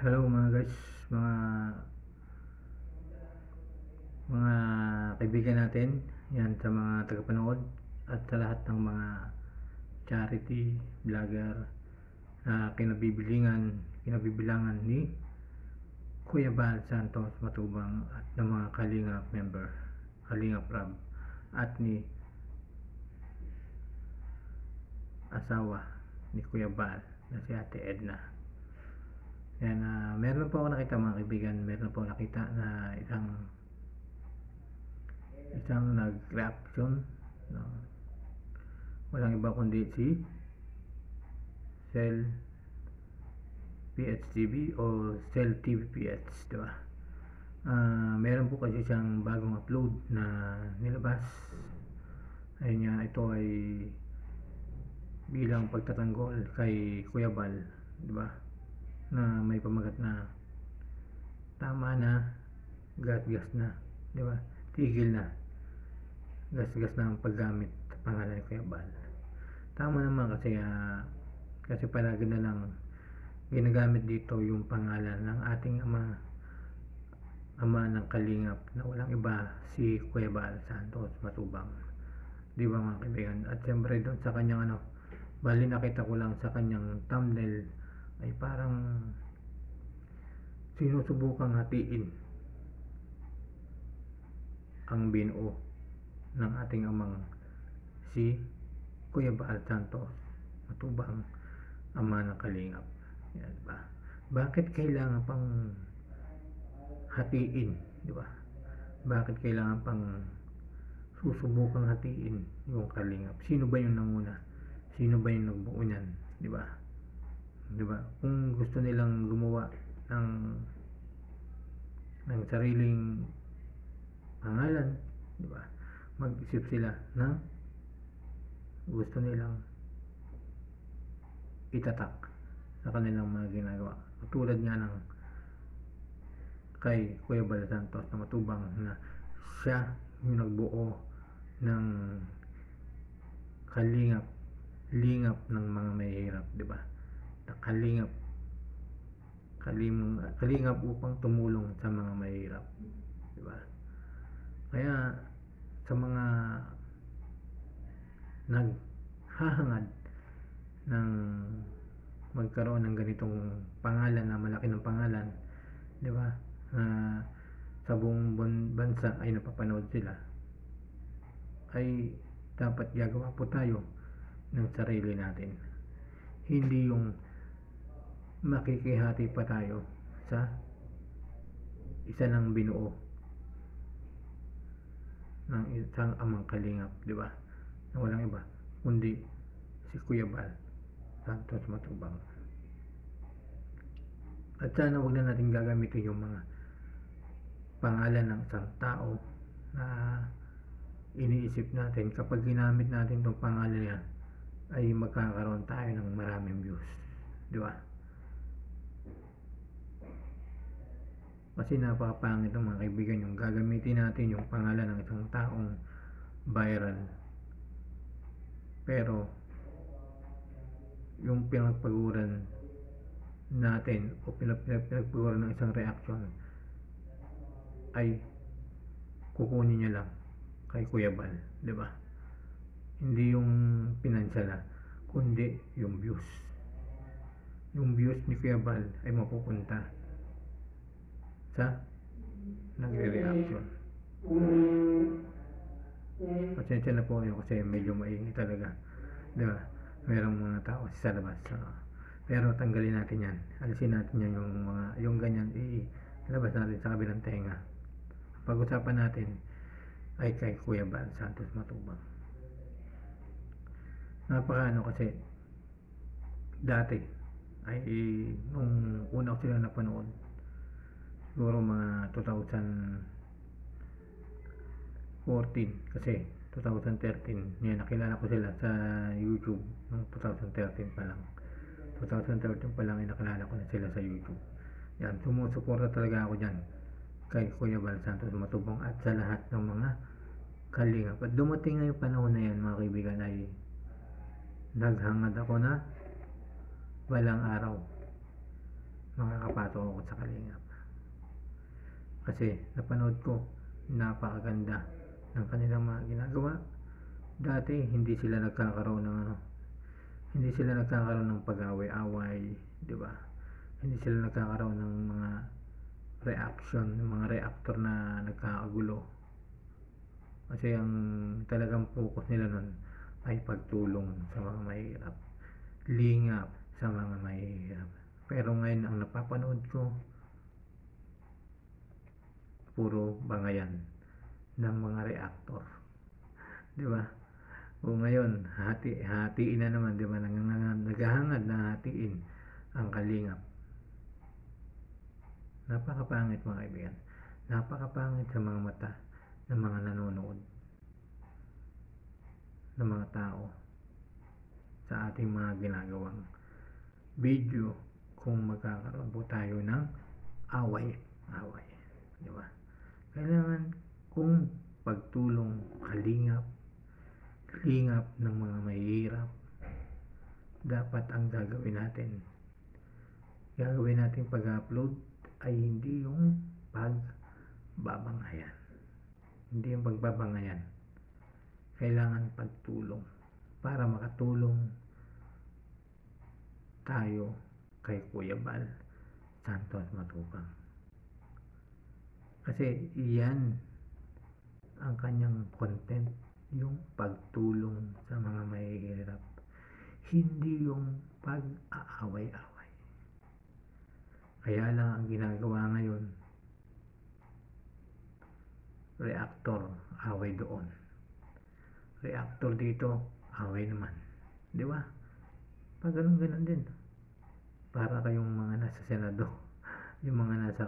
Hello mga guys, mga mga kaibigan natin, yan sa mga tagapanood at sa lahat ng mga charity vlogger na kinabibilangan ni Kuya Bal Santos Matubang at ng mga Kalingap member, Kalingap Rab at ni asawa ni Kuya Bal na si Ate Edna. Yan, meron po ako nakita mga kaibigan, meron po ako nakita na isang nag-reaction, no? Walang iba kundi si Cell PHTV o Cell TVPH, diba? Meron po kasi siyang bagong upload na nilabas. Ayun nga, ito ay bilang pagtatanggol kay Kuya Bal, diba? Na may pamagat na tama na, gas-gas na, diba? Tigil na, gas-gas na ang paggamit sa pangalan ni Kuya Bal. Tama naman kasi palagi na lang ginagamit dito yung pangalan ng ating ama ng Kalingap na walang iba, si Kuya Bal Santos Matubang, di ba mga kaibigan? At siyempre doon sa kanyang bali nakita ko lang sa kanyang thumbnail ay parang sinusubukang hatiin ang binuo ng ating amang si Kuya Bal Santos Matubang, ama ng Kalingap. Yan ba? Bakit kailangan pang hatiin, di ba? Bakit kailangan pang susubukang hatiin yung Kalingap? Sino ba yung nanguna? Sino ba yung nagbuo niyan, di ba? Di ba? Kung gusto nilang gumawa ng sariling pangalan, di ba? Mag-isip sila na gusto nilang itatak sa kanilang mga ginagawa. Tulad nga ng kay Kuya Bal Santos na Matubang na siya yung nagbuo ng lingap ng mga mahihirap, di ba? Kalingap upang tumulong sa mga mahihirap, di ba? Kaya sa mga naghahangad ng magkaroon ng ganitong pangalan na malaki ng pangalan, di ba? Sa buong bansa ay napapanood sila, ay dapat gagawa po tayo ng sarili natin, hindi yung makikihati pa tayo sa isa lang binuo ng isang amang Kalingap, di ba? Na walang iba kundi si Kuya Bal Santos Matubang. At sana wag na natin gagamitin yung mga pangalan ng isang tao na iniisip natin kapag ginamit natin itong pangalan niya ay magkakaroon tayo ng maraming views, di ba? Kasi napakapangit ng mga kaibigan yung gagamitin natin yung pangalan ng isang taong viral, pero yung pinagpaguran natin o pinagpaguran ng isang reaction ay kukunin niya lang kay Kuya Bal, di ba? Hindi yung pinansala, kundi yung views. Yung views ni Kuya Bal ay mapupunta sa nagre-reaction. Pasensya na po kayo kasi medyo maingay talaga, diba? Merong mga tao sa labas, pero tanggalin natin yan, alisin natin yan, yung ganyan ilabas natin sa kabilang tenga. Pag-usapan natin ay kay Kuya Bal Santos Matubang. Kasi dati ay nung una ko sila napanood, siguro mga 2014, kasi 2013 yan, nakilala ko sila sa YouTube noong 2013 pa lang. 2013 pa lang ay nakilala ko na sila sa YouTube. Yan, sumusuporta talaga ako dyan kay Kuya Bal Santos Matubang at sa lahat ng mga Kalingap. At dumating na yung panahon na yan mga kaibigan, ay naghangad ako na walang araw makakapasok ako sa Kalingap. Kasi napanood ko, napakaganda ng kanilang mga ginagawa. Dati hindi sila nagkakaroon ng pag-away-away, di ba? Hindi sila nagkakaroon ng mga reaction, mga reactor na nagkakagulo. Kasi ang talagang focus nila nun ay pagtulong sa mga mahirap, lingap sa mga mahirap. Pero ngayon ang napapanood ko, puro bangayan ng mga reactor, di ba? O ngayon, hatiin na naman, di ba? Naghahangad na hatiin ang Kalingap. Napakapangit mga kaibigan. Napakapangit sa mga mata ng mga nanonood, ng mga tao sa ating mga ginagawang video kung magkakaroon po tayo ng away, di ba? Kailangan kung pagtulong, lingap ng mga mahihirap, dapat ang gagawin natin pag-upload ay hindi yung pagbabangayan. Hindi yung pagbabangayan. Kailangan pagtulong para makatulong tayo kay Kuya Bal Santos Matubang. Kasi iyan ang kanyang content, yung pagtulong sa mga mahihirap. Hindi yung pag-aaway-away. Kaya lang ang ginagawa ngayon, reactor, away doon. Reactor dito, away naman. Di ba? Pag ganun din. Para kayong mga nasa Senado, yung mga nasa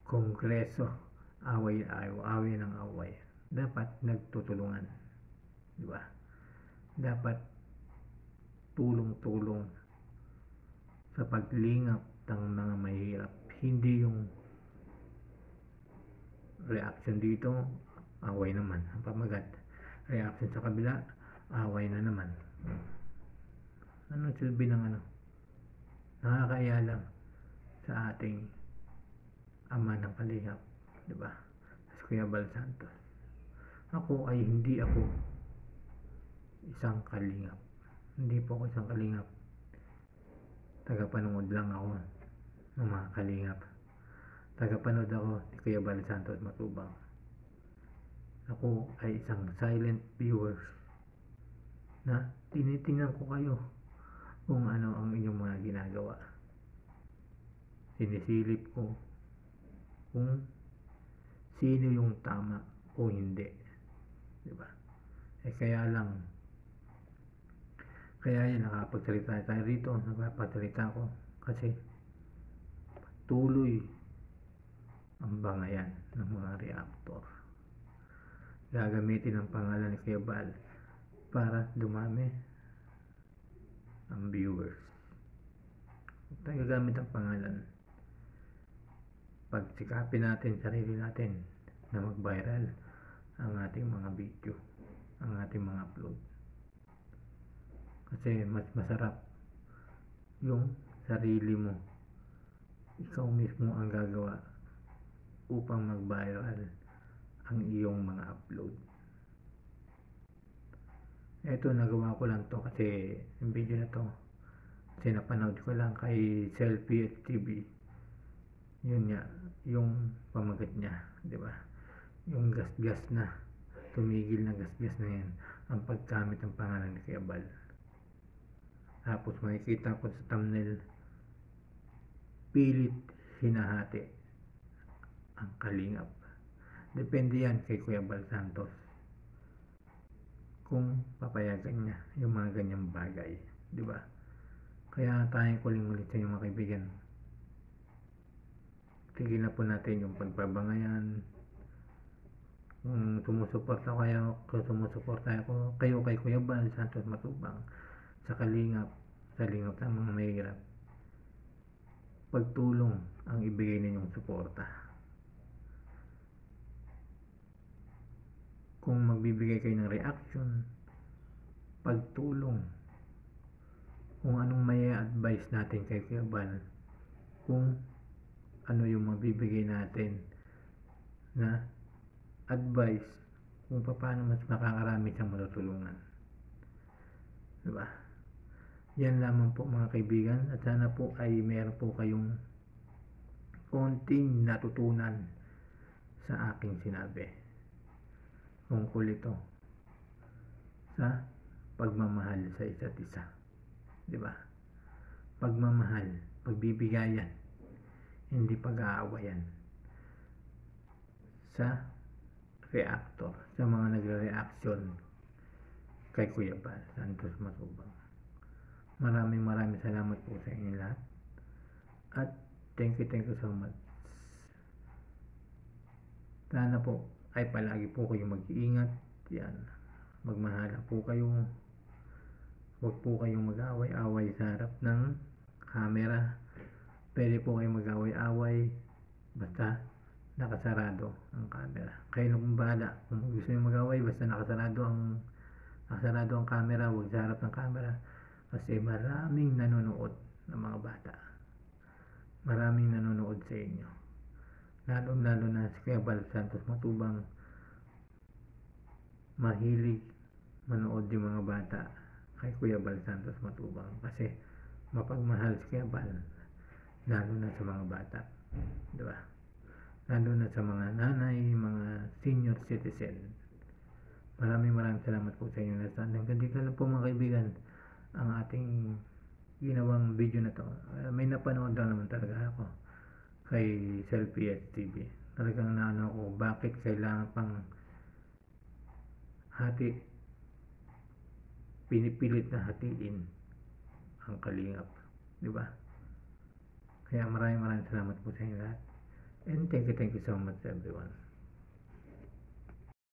Kongreso, away ng away. Dapat nagtutulungan. Di ba? Dapat tulong-tulong sa paglingap ng mga mahirap. Hindi yung reaction dito, away naman, ang pamagat. Reaction sa kabila, away na naman. Anong silbi ng nakakaya lang sa ating ama ng Kalingap, di ba? Si Kuya Bal Santos. Hindi ako isang Kalingap. Hindi po ako isang Kalingap. Tagapanood lang ako ng mga Kalingap. Tagapanood ako ni Kuya Bal Santos Matubang. Ako ay isang silent viewers na tinitingnan ko kayo kung ano ang inyong mga ginagawa. Sinisilip ko kung sino yung tama o hindi, di ba? Kaya yan nakapagsalita tayo rito, napapagsalita ko kasi tuloy ang bangayan ng mga reactor. Gagamitin ang pangalan ni Kuya Bal para dumami ang viewers. Tayo gagamit ang pangalan. Pagsikapin natin sarili natin na mag-viral ang ating mga video, ang ating mga upload. Kasi mas masarap yung sarili mo, ikaw mismo ang gagawa upang mag-viral ang iyong mga upload. Ito, nagawa ko lang to kasi yung video na to kasi napanood ko lang kay Selfie TV. Yun nga, yung pamagat niya, di ba? Yung gas-gas na, tumigil na gas-gas na yan ang paggamit ng pangalan ni Kuya Bal. Tapos makikita ko sa thumbnail, pilit hinahati ang Kalingap. Depende yan kay Kuya Bal Santos kung papayagan niya yung mga ganyang bagay, di ba? Kaya tayong kuling-ulit sa inyo mga kaibigan, tigil na po natin yung pagbabangayan. Kung sumusuporta kayo kay Kuya Bal Santos Matubang sa Kalingap, sa lingap ng mga mahirap, pagtulong ang ibigay ninyong suporta. Kung magbibigay kayo ng reaction, pagtulong kung anong may advice natin kay Kuya Bal, kung ano yung mabibigay natin na advice kung paano mas makakarami siyang matutulungan. Diba? Yan lamang po mga kaibigan, at sana po ay meron po kayong konting natutunan sa aking sinabi tungkol ito sa pagmamahal sa isa't isa. Diba? Pagmamahal, pagbibigayan, hindi pag-aawayan sa reactor, sa mga nagre-reaction kay Kuya Bal Santos Matubang. Maraming salamat po sa inyo lahat, at thank you so much. Sana po ay palagi po kayong mag-iingat. Yan, magmahala po kayo, huwag po kayong mag-away-away sa harap ng camera. Pwede po kayong mag-away-away basta nakasarado ang camera. Kayo na kung bahala kung gusto nyo mag-away basta nakasarado ang camera, huwag sa harap ng camera, kasi maraming nanonood ng mga bata, maraming nanonood sa inyo, lalo na si Kuya Bal Santos Matubang. Mahilig manood yung mga bata kay Kuya Bal Santos Matubang kasi mapagmahal si Kuya Bal, lalo na sa mga bata, diba? Lalo na sa mga nanay, mga senior citizen. Maraming salamat po sa inyo lahat. Hanggang dito lang po mga kaibigan ang ating ginawang video na to. May napanood lang naman talaga ako kay Selfie TV. Talagang naano ako, bakit kailangan pang pinipilit na hatiin ang Kalingap, di ba? Kaya maraming salamat po sa inyo lahat, and thank you so much everyone.